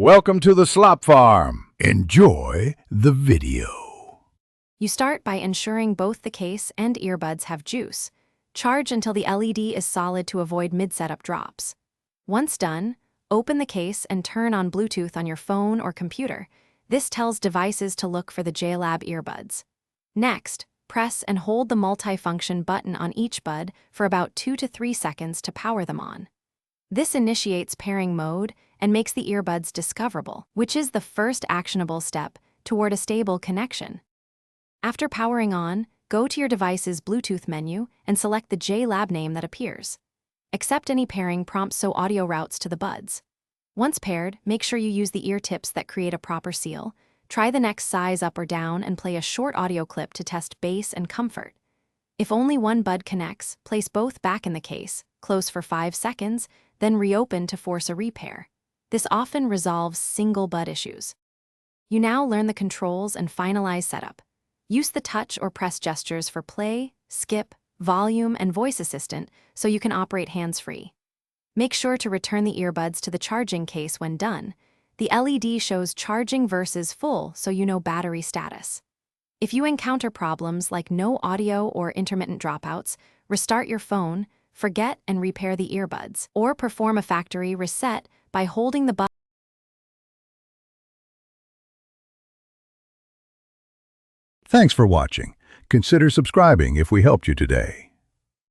Welcome to the slop farm. Enjoy the video. You start by ensuring both the case and earbuds have juice. Charge until the LED is solid to avoid mid-setup drops. Once done, open the case and turn on Bluetooth on your phone or computer. This tells devices to look for the Jlab Earbuds. Next, press and hold the multifunction button on each bud for about 2 to 3 seconds to power them on. This initiates pairing mode and makes the earbuds discoverable, which is the first actionable step toward a stable connection. After powering on, go to your device's Bluetooth menu and select the Jlab name that appears. Accept any pairing prompts so audio routes to the buds. Once paired, make sure you use the ear tips that create a proper seal. Try the next size up or down and play a short audio clip to test bass and comfort. If only one bud connects, place both back in the case, close for 5 seconds, then reopen to force a repair. This often resolves single bud issues. You now learn the controls and finalize setup. Use the touch or press gestures for play, skip, volume, and voice assistant so you can operate hands-free. Make sure to return the earbuds to the charging case when done. The LED shows charging versus full so you know battery status. If you encounter problems like no audio or intermittent dropouts, restart your phone, forget and repair the earbuds, or perform a factory reset by holding the button. Thanks for watching. Consider subscribing if we helped you today.